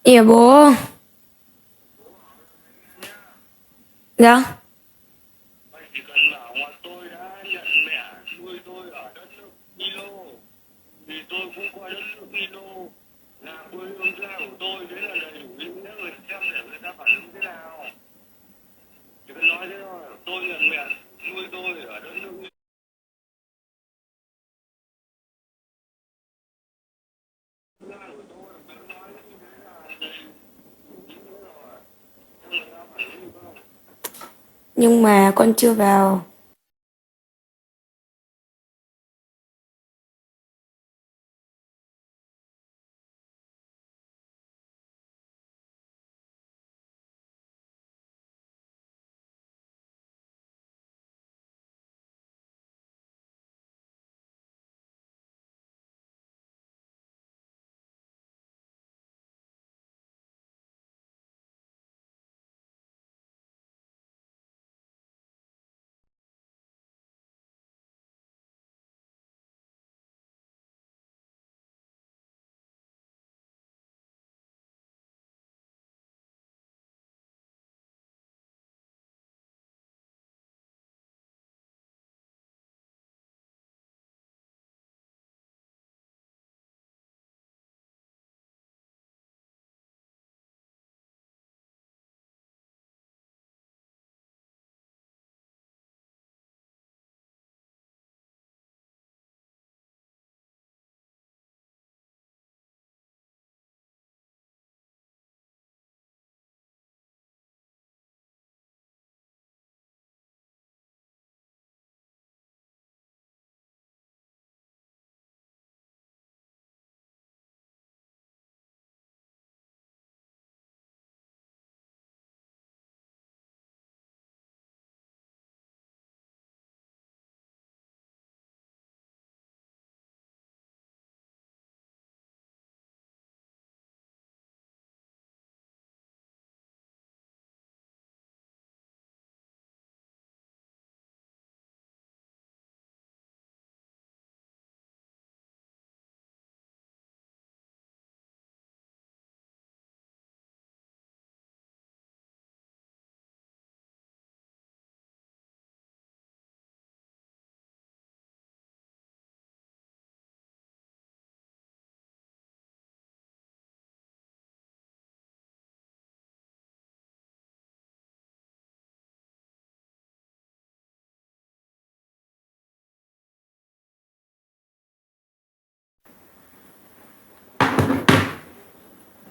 Dạ bố. Dạ. Vậy chỉ cần bảo mà tôi đã nhận mẹ nuôi tôi ở đất nước Milo thì tôi cũng coi đất nước Milo là quê hương thứ hai của tôi, đấy là đầy đủ ý nghĩa, người xem để người ta phản ứng thế nào. Chỉ cần nói thế thôi, tôi nhận mẹ nuôi tôi ở đất nước Milo. Nhưng mà con chưa vào.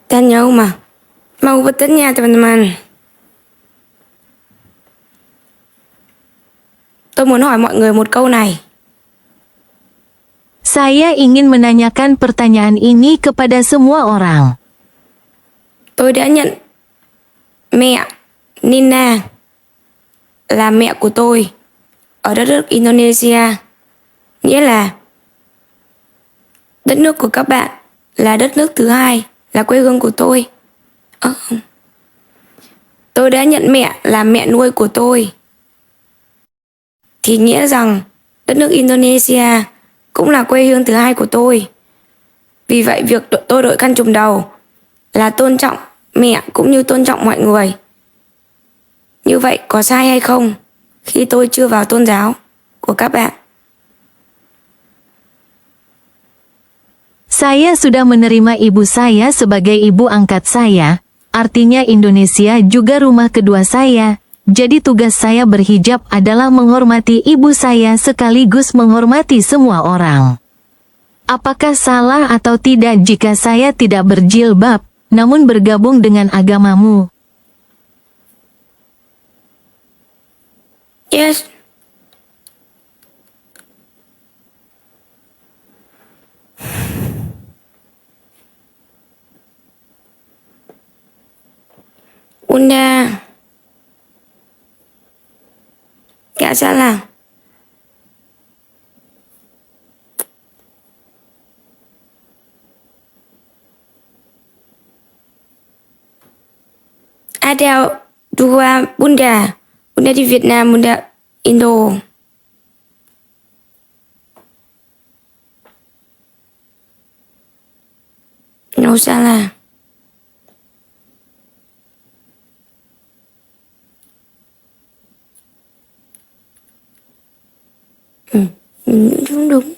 Tanya Uma. Mau bertanya teman-teman. Tôi muốn hỏi mọi người một câu này. Saya ingin menanyakan pertanyaan ini kepada semua orang. Tôi đã nhận mẹ Nina là mẹ của tôi ở đất nước Indonesia. Nghĩa là đất nước của các bạn là đất nước thứ hai, là quê hương của tôi. Tôi đã nhận mẹ là mẹ nuôi của tôi. Thì nghĩa rằng đất nước Indonesia cũng là quê hương thứ hai của tôi. Vì vậy việc tôi đội khăn trùm đầu là tôn trọng mẹ cũng như tôn trọng mọi người. Như vậy có sai hay không khi tôi chưa vào tôn giáo của các bạn? Saya sudah menerima ibu saya sebagai ibu angkat saya, artinya Indonesia juga rumah kedua saya. Jadi tugas saya berhijab adalah menghormati ibu saya sekaligus menghormati semua orang. Apakah salah atau tidak jika saya tidak berjilbab, namun bergabung dengan agamamu? Yes. Bunda, gak salah. Ada dua bunda. Bunda di Vietnam, bunda Indo. No salah. Đúng đúng.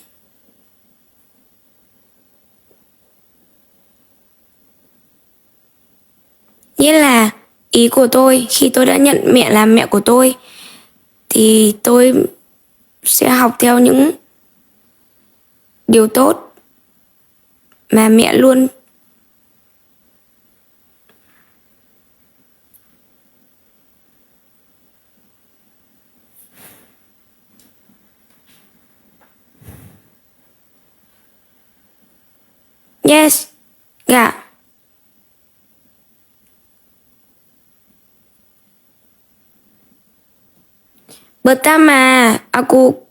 Nghĩa là ý của tôi khi tôi đã nhận mẹ làm mẹ của tôi thì tôi sẽ học theo những điều tốt mà mẹ luôn. Yes. Dạ. Pertama, aku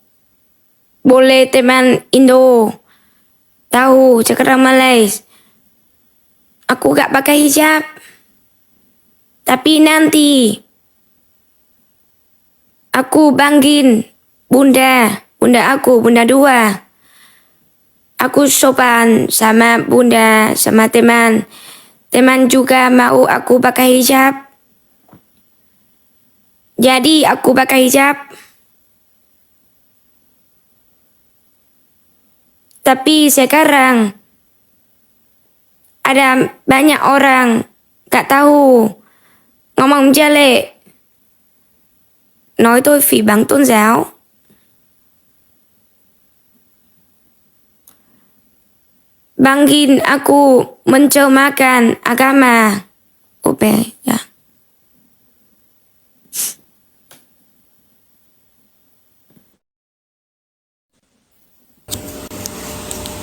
boleh teman Indo. Tahu cakap Malaysia. Aku gak pakai hijab. Tapi nanti aku banggin bunda aku, bunda dua. Aku sopan sama bunda, sama teman. Teman juga mau aku pakai hijab. Jadi aku pakai hijab. Tapi sekarang ada banyak orang gak tahu, ngomong jelek, nói tôi phỉ báng tôn giáo. Banggin aku mencermakan agama. Oke, ya.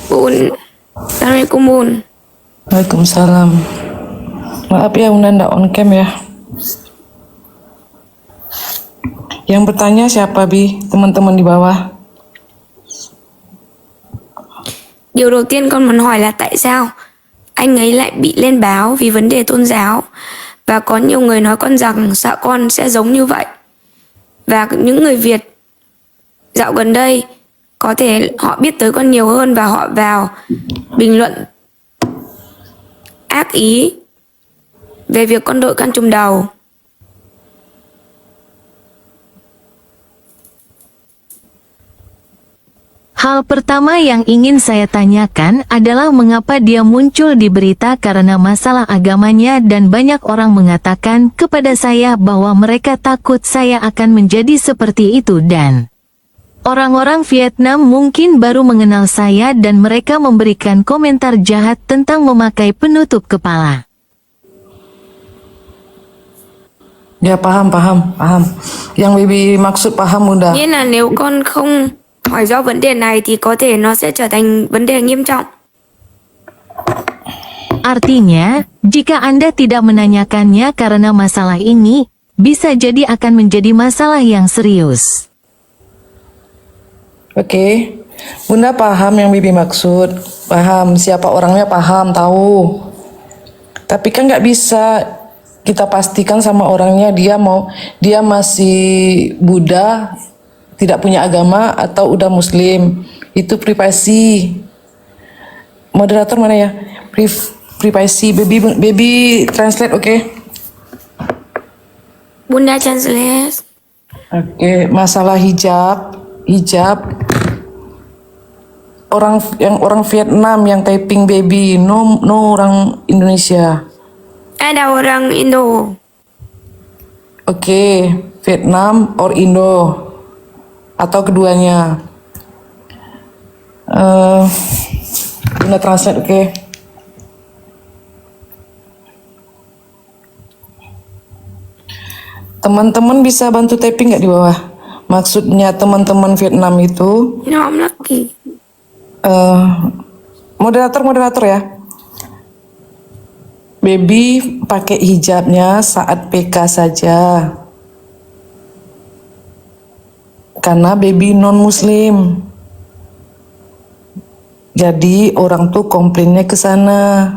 Bun, Assalamualaikum Bun. Waalaikumsalam. Maaf ya Una ndak on cam ya. Yang bertanya siapa Bi? Teman-teman di bawah. Điều đầu tiên con muốn hỏi là tại sao anh ấy lại bị lên báo vì vấn đề tôn giáo. Và có nhiều người nói con rằng sợ con sẽ giống như vậy. Và những người Việt dạo gần đây có thể họ biết tới con nhiều hơn và họ vào bình luận ác ý về việc con đội khăn trùm đầu. Hal pertama yang ingin saya tanyakan adalah mengapa dia muncul di berita karena masalah agamanya dan banyak orang mengatakan kepada saya bahwa mereka takut saya akan menjadi seperti itu dan orang-orang Vietnam mungkin baru mengenal saya dan mereka memberikan komentar jahat tentang memakai penutup kepala. Ya paham. Yang Bibi maksud paham Bunda. Nghĩa là nếu con không hỏi rõ vấn đề này thì có thể nó sẽ trở thành vấn đề nghiêm trọng. Artinya, jika Anda tidak menanyakannya karena masalah ini, bisa jadi akan menjadi masalah yang serius. Oke. Bunda paham yang Bibi maksud. Paham siapa orangnya, paham, tahu. Tapi kan nggak bisa kita pastikan sama orangnya dia masih Buddha, tidak punya agama atau udah Muslim. Itu privasi. Moderator mana ya? Privasi. Baby translate, oke? Bunda translate. Oke, masalah hijab orang Vietnam yang typing baby, no orang Indonesia. Ada orang Indo. Oke, Vietnam or Indo atau keduanya. Bunda translate, oke? Teman-teman bisa bantu typing nggak di bawah? Maksudnya teman-teman Vietnam itu Nhóm lagi. moderator ya. Baby pakai hijabnya saat PK saja. Karena baby non muslim. Jadi orang tuh komplainnya ke sana.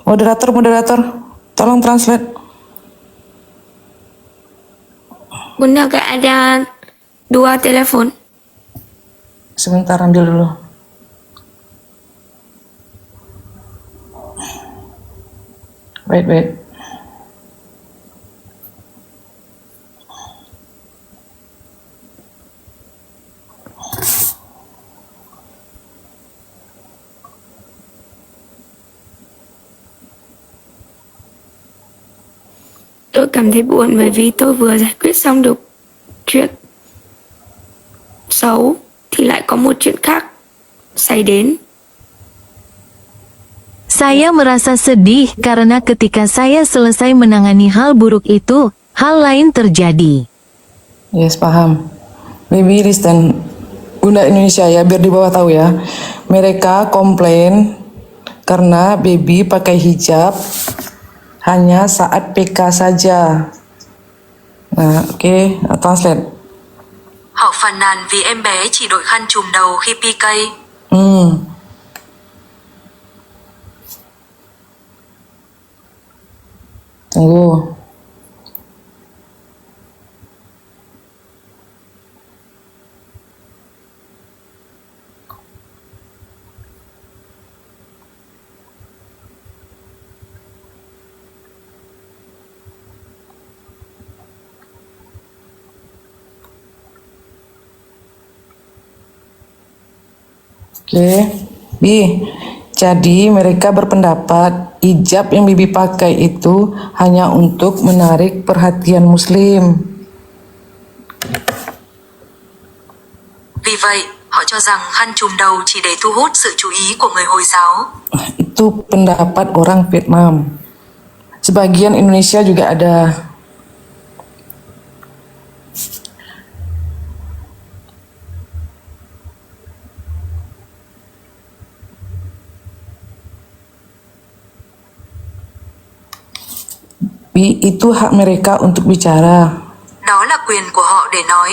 Moderator, tolong translate. Bunda gak ada 2 telepon. Sebentar, ambil dulu. Wait. Tôi cảm thấy buồn bởi vì tôi vừa giải quyết xong được chuyện xấu thì lại có một chuyện khác xảy đến. Saya merasa sedih karena ketika saya selesai menangani hal buruk itu, hal lain terjadi. Yes, paham. Baby listen, Bunda Indonesia ya, biar di bawah tahu ya. Mereka komplain karena baby pakai hijab hanya saat PK saja. Nah, oke, translate. Họ phàn nàn vì em bé chỉ đội khăn trùm đầu khi PK. Tunggu. Oke, Bi. Jadi mereka berpendapat hijab yang Bibi pakai itu hanya untuk menarik perhatian Muslim. Vì vậy, họ cho rằng khăn trùm đầu chỉ để thu hút sự chú ý của người Hồi giáo. Itu pendapat orang Vietnam. Sebagian Indonesia juga ada. Itu hak mereka untuk bicara. Đó là quyền của họ để nói.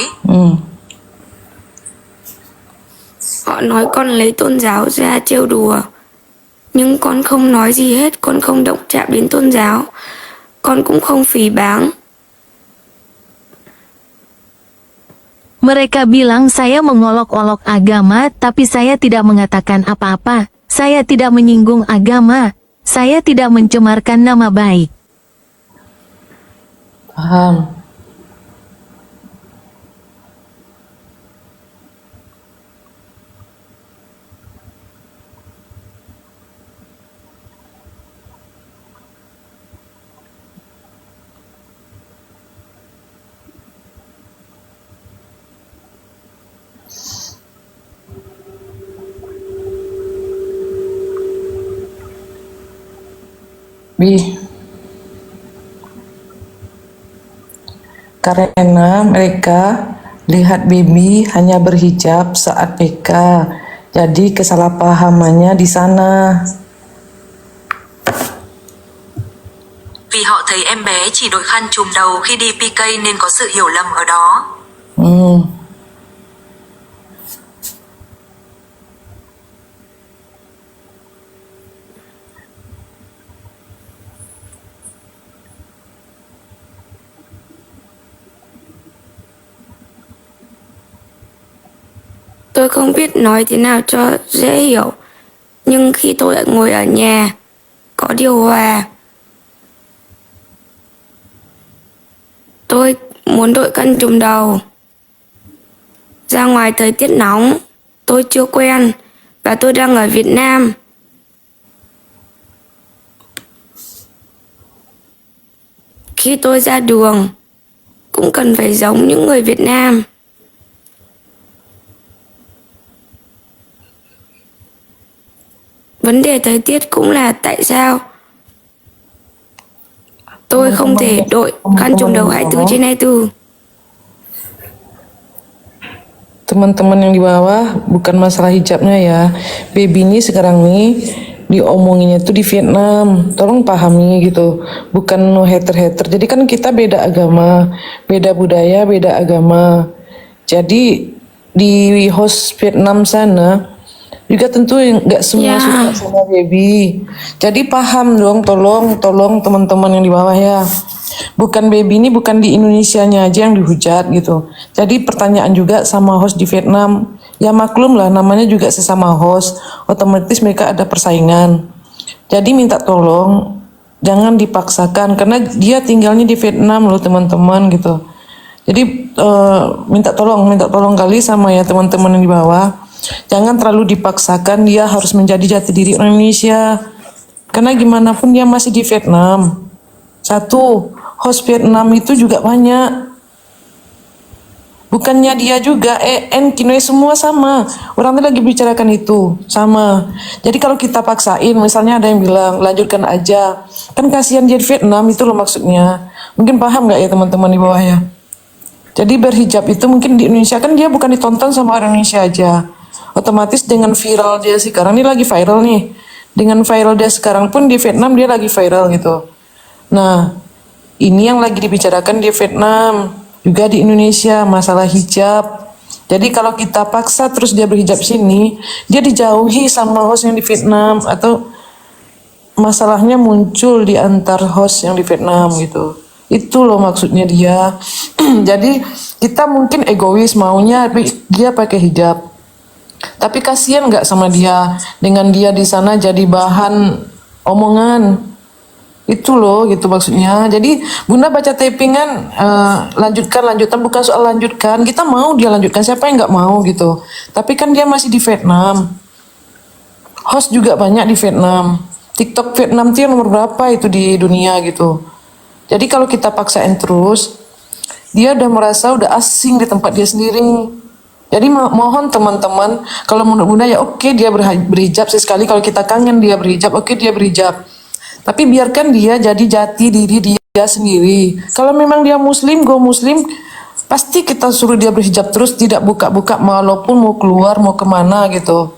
Họ nói con lấy tôn giáo ra trêu đùa, nhưng con không nói gì hết, con không động chạm đến tôn giáo, con cũng không phỉ báng. Mereka bilang saya mengolok-olok agama, tapi saya tidak mengatakan apa-apa. Saya tidak menyinggung agama. Saya tidak mencemarkan nama baik. Paham. Bi, karena mereka lihat baby hanya berhijab saat PK, jadi kesalahpahamannya di sana. Vì họ thấy em bé chỉ đội khăn trùm đầu khi đi PK nên có sự hiểu lầm ở đó. Tôi không biết nói thế nào cho dễ hiểu, nhưng khi tôi lại ngồi ở nhà, có điều hòa, tôi muốn đội khăn trùm đầu. Ra ngoài thời tiết nóng, tôi chưa quen, và tôi đang ở Việt Nam. Khi tôi ra đường, cũng cần phải giống những người Việt Nam. Vấn đề thời tiết cũng là tại sao tôi không thể đội khăn trùm đầu 24/24. Teman-teman yang di bawah, bukan masalah hijabnya ya. Baby ini sekarang nih diomonginnya tuh di Vietnam. Tolong pahami gitu. Bukan no hater-hater. Jadi kan kita beda agama, beda budaya, beda agama. Jadi di host Vietnam sana juga tentu nggak semua Ya. suka sama baby. Jadi paham dong, tolong teman-teman yang di bawah ya. Bukan baby ini bukan di Indonesianya aja yang dihujat gitu. Jadi pertanyaan juga sama host di Vietnam. Ya maklum lah, namanya juga sesama host, otomatis mereka ada persaingan. Jadi minta tolong jangan dipaksakan karena dia tinggalnya di Vietnam loh teman-teman gitu. Jadi minta tolong kali sama ya teman-teman yang di bawah. Jangan terlalu dipaksakan dia harus menjadi jati diri orang Indonesia. Karena gimana pun dia masih di Vietnam. Satu, host Vietnam itu juga banyak. Bukannya dia juga, Kinoy semua sama. Orang tuh lagi bicarakan itu, sama. Jadi kalau kita paksain, misalnya ada yang bilang, lanjutkan aja. Kan kasihan dia di Vietnam, itu loh maksudnya. Mungkin paham nggak ya teman-teman di bawah ya? Jadi berhijab itu mungkin di Indonesia, kan dia bukan ditonton sama orang Indonesia aja. Otomatis dengan viral dia sekarang, ini lagi viral nih. Dengan viral dia sekarang pun di Vietnam dia lagi viral gitu. Nah, ini yang lagi dibicarakan di Vietnam, juga di Indonesia, masalah hijab. Jadi kalau kita paksa terus dia berhijab sini, dia dijauhi sama host yang di Vietnam, atau masalahnya muncul di antar host yang di Vietnam gitu. Itu loh maksudnya dia. Jadi kita mungkin egois maunya dia pakai hijab. Tapi kasihan nggak sama dia, dengan dia di sana jadi bahan omongan. Itu loh gitu maksudnya. Jadi Bunda baca tapingan, lanjutkan bukan soal lanjutkan, kita mau dia lanjutkan, siapa yang nggak mau gitu. Tapi kan dia masih di Vietnam, host juga banyak di Vietnam. TikTok Vietnam tuh yang nomor berapa itu di dunia gitu. Jadi kalau kita paksain terus, dia udah merasa udah asing di tempat dia sendiri. Jadi mohon teman-teman, kalau menurut Bunda ya oke dia berhijab sesekali, kalau kita kangen dia berhijab, oke dia berhijab. Tapi biarkan dia jadi jati diri dia sendiri. Kalau memang dia muslim, go muslim, pasti kita suruh dia berhijab terus, tidak buka-buka walaupun mau keluar, mau kemana gitu.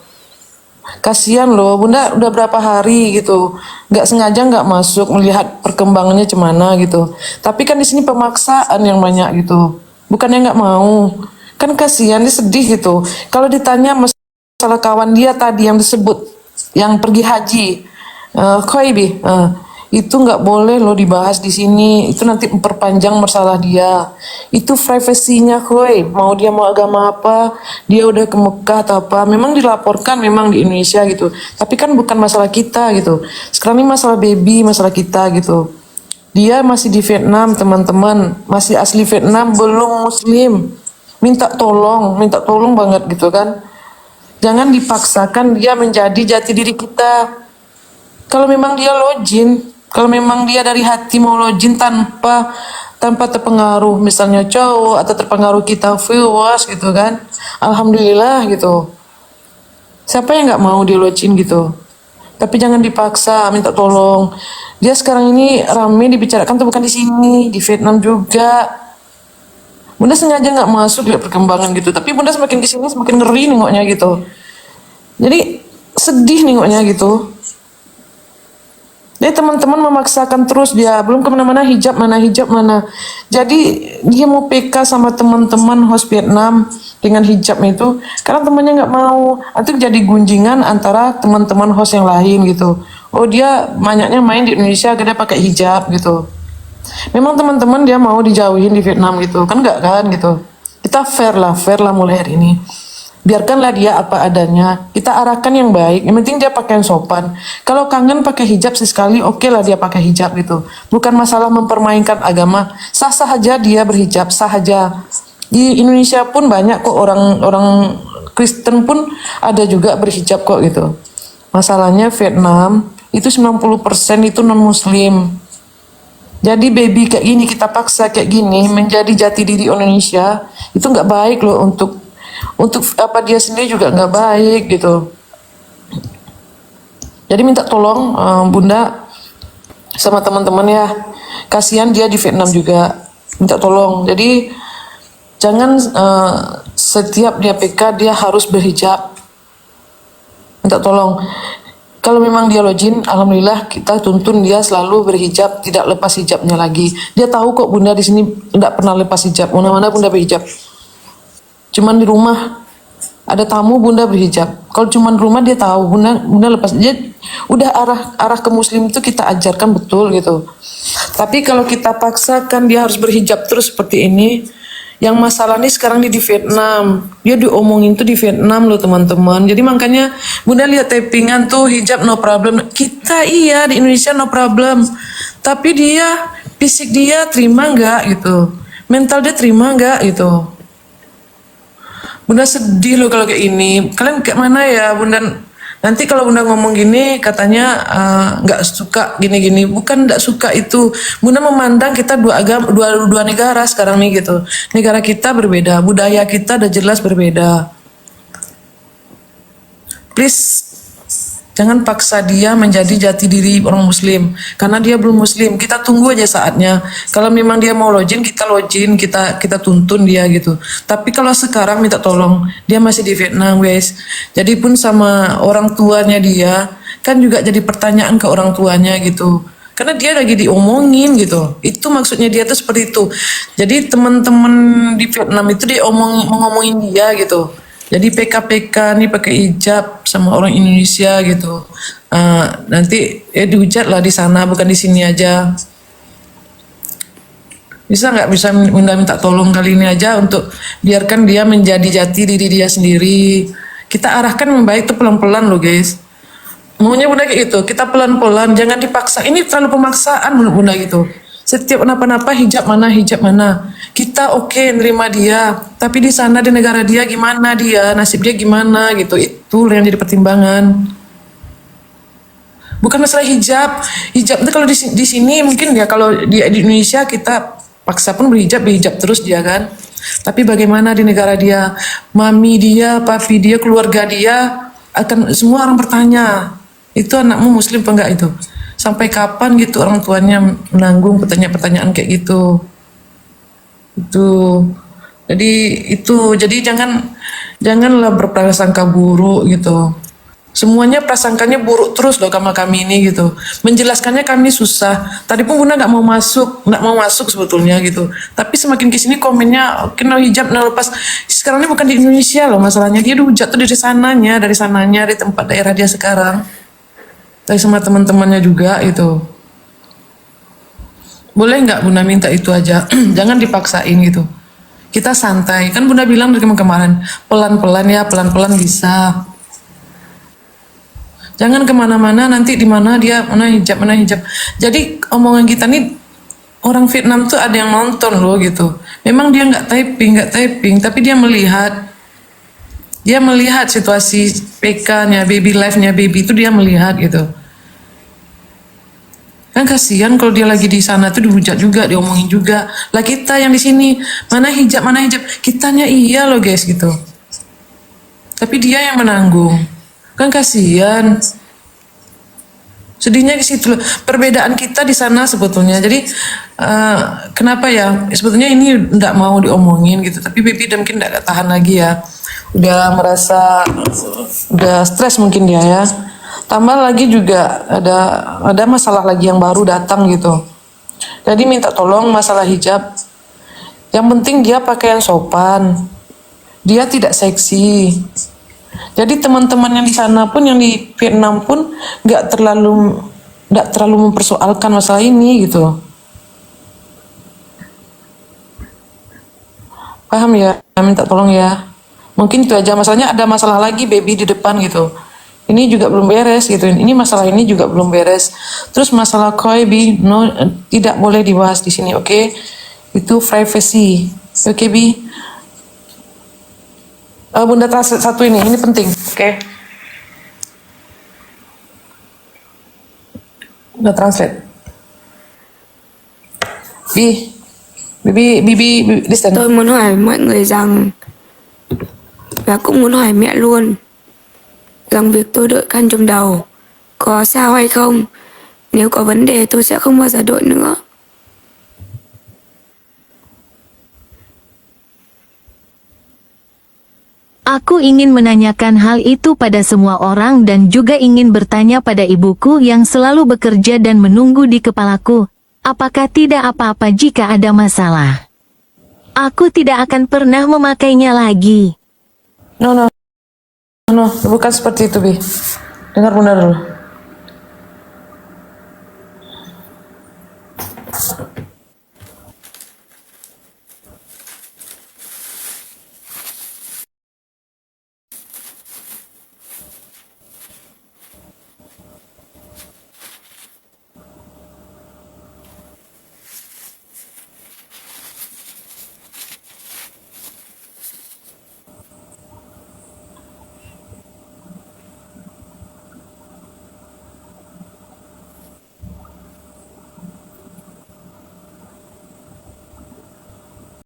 Kasihan loh, Bunda udah berapa hari gitu, nggak sengaja nggak masuk melihat perkembangannya cemana gitu. Tapi kan di sini pemaksaan yang banyak gitu, bukannya nggak mau. Kan kasihan, dia sedih gitu. Kalau ditanya masalah kawan dia tadi yang disebut, yang pergi haji, Khoibi, itu nggak boleh loh dibahas di sini. Itu nanti memperpanjang masalah dia. Itu privasinya Khoi. Mau dia mau agama apa, dia udah ke Mekah atau apa, memang dilaporkan memang di Indonesia gitu. Tapi kan bukan masalah kita gitu. Sekarang ini masalah baby, masalah kita gitu. Dia masih di Vietnam teman-teman, masih asli Vietnam, belum muslim. Minta tolong banget gitu kan. Jangan dipaksakan dia menjadi jati diri kita. Kalau memang dia login, kalau memang dia dari hati mau login tanpa terpengaruh, misalnya cowok atau terpengaruh kita viewers gitu kan, alhamdulillah gitu. Siapa yang nggak mau dia login gitu? Tapi jangan dipaksa, minta tolong. Dia sekarang ini rame dibicarakan tuh bukan di sini, di Vietnam juga. Bunda sengaja nggak masuk lihat perkembangan gitu, tapi Bunda semakin kesini semakin ngeri nengoknya gitu. Jadi sedih nengoknya gitu. Jadi teman-teman memaksakan terus dia, belum kemana-mana hijab mana. Jadi dia mau PK sama teman-teman host Vietnam dengan hijab itu, karena temannya nggak mau. Nanti jadi gunjingan antara teman-teman host yang lain gitu. Oh dia banyaknya main di Indonesia, dia pakai hijab gitu. Memang teman-teman dia mau dijauhin di Vietnam gitu, kan nggak kan gitu. Kita fair lah mulai hari ini. Biarkanlah dia apa adanya, kita arahkan yang baik, yang penting dia pakai yang sopan. Kalau kangen pakai hijab sesekali, oke lah dia pakai hijab gitu. Bukan masalah mempermainkan agama, sah-sah aja dia berhijab, sah aja. Di Indonesia pun banyak kok orang Kristen pun ada juga berhijab kok gitu. Masalahnya Vietnam itu 90% itu non muslim. Jadi baby kayak gini, kita paksa kayak gini menjadi jati diri Indonesia, itu nggak baik loh untuk apa dia sendiri juga nggak baik gitu. Jadi minta tolong Bunda sama teman-teman ya, kasihan dia di Vietnam juga, minta tolong. Jadi jangan setiap dia PK dia harus berhijab, minta tolong. Kalau memang dia login, alhamdulillah kita tuntun dia selalu berhijab, tidak lepas hijabnya lagi. Dia tahu kok Bunda di sini tidak pernah lepas hijab, mana-mana Bunda berhijab. Cuman di rumah ada tamu Bunda berhijab. Kalau cuman di rumah dia tahu Bunda lepas. Jadi udah arah ke muslim itu kita ajarkan betul gitu. Tapi kalau kita paksakan dia harus berhijab terus seperti ini, yang masalah ini sekarang di Vietnam. Dia diomongin tuh di Vietnam loh teman-teman. Jadi makanya Bunda lihat tapingan tuh hijab no problem. Kita iya di Indonesia no problem. Tapi dia fisik dia terima nggak gitu. Mental dia terima nggak gitu. Bunda sedih loh kalau kayak ini. Kalian kayak mana ya Bunda Nanti kalau Bunda ngomong gini katanya nggak suka gini-gini, bukan nggak suka itu. Bunda memandang kita dua agama, dua negara sekarang nih gitu. Negara kita berbeda, budaya kita udah jelas berbeda. Please jangan paksa dia menjadi jati diri orang Muslim, karena dia belum Muslim. Kita tunggu aja saatnya. Kalau memang dia mau login, kita tuntun dia gitu. Tapi kalau sekarang minta tolong, dia masih di Vietnam guys. Jadi pun sama orang tuanya dia, kan juga jadi pertanyaan ke orang tuanya gitu. Karena dia lagi diomongin gitu. Itu maksudnya dia tuh seperti itu. Jadi teman-teman di Vietnam itu ngomongin dia gitu. Jadi PK-PK nih pakai hijab sama orang Indonesia gitu. Nanti dihujat lah di sana, bukan di sini aja. Bisa nggak bisa minta tolong kali ini aja untuk biarkan dia menjadi jati diri dia sendiri. Kita arahkan membaik itu pelan-pelan loh guys. Maunya Bunda kayak gitu, kita pelan-pelan, jangan dipaksa. Ini terlalu pemaksaan Bunda gitu. Setiap kenapa-napa hijab mana. Kita oke nerima dia, tapi di sana di negara dia gimana dia, nasib dia gimana gitu. Itu yang jadi pertimbangan. Bukan masalah hijab. Hijab itu kalau di sini mungkin ya, kalau di Indonesia kita paksa pun berhijab terus dia kan. Tapi bagaimana di negara dia, mami dia, papi dia, keluarga dia, akan semua orang bertanya, itu anakmu Muslim apa enggak itu? Sampai kapan gitu orang tuanya menanggung pertanyaan-pertanyaan kayak gitu. Jadi janganlah berprasangka buruk gitu. Semuanya prasangkanya buruk terus loh sama kami ini gitu. Menjelaskannya kami susah. Tadi pun Bunda nggak mau masuk sebetulnya gitu. Tapi semakin kesini komennya kena hijab, nah lepas. Sekarang ini bukan di Indonesia loh masalahnya. Dia udah jatuh dari sananya, dari tempat daerah dia sekarang. Dari sama teman-temannya juga itu. Boleh nggak Bunda minta itu aja? Jangan dipaksain gitu. Kita santai. Kan Bunda bilang dari kemarin, pelan-pelan bisa. Jangan kemana-mana nanti di mana dia mana hijab. Jadi omongan kita nih orang Vietnam tuh ada yang nonton loh gitu. Memang dia nggak typing, tapi dia melihat. Dia melihat situasi PK-nya, baby life-nya baby itu dia melihat gitu. Kan kasihan kalau dia lagi di sana tuh dihujat juga, diomongin juga. Lah kita yang di sini, mana hijab. Kitanya iya loh guys gitu. Tapi dia yang menanggung. Kan kasihan. Sedihnya di situ loh. Perbedaan kita di sana sebetulnya. Jadi kenapa ya? Sebetulnya ini enggak mau diomongin gitu. Tapi baby mungkin enggak tahan lagi ya. Udah merasa udah stres mungkin dia ya. Tambah lagi juga ada masalah lagi yang baru datang gitu. Jadi minta tolong masalah hijab. Yang penting dia pakaian sopan. Dia tidak seksi. Jadi teman-teman yang di sana pun, yang di Vietnam pun nggak terlalu mempersoalkan masalah ini gitu. Paham ya? Minta tolong ya. Mungkin itu aja, masalahnya ada masalah lagi baby di depan gitu. Ini juga belum beres gitu. Ini masalah ini juga belum beres. Terus masalah koi bi, no, tidak boleh dibahas di sini, oke? Itu privacy, oke bi? Bunda translate satu ini penting, oke? Bunda translate. Bibi, listen. Tôi muốn hỏi mọi người rằng, và cũng muốn hỏi mẹ luôn, rằng việc tôi đội khăn trùm đầu có sao hay không? Nếu có vấn đề tôi sẽ không bao giờ đội nữa. Aku ingin menanyakan hal itu pada semua orang dan juga ingin bertanya pada ibuku yang selalu bekerja dan menunggu di kepalaku. Apakah tidak apa-apa jika ada masalah? Aku tidak akan pernah memakainya lagi. No, bukan seperti itu, Bi. Dengar Bunda dulu.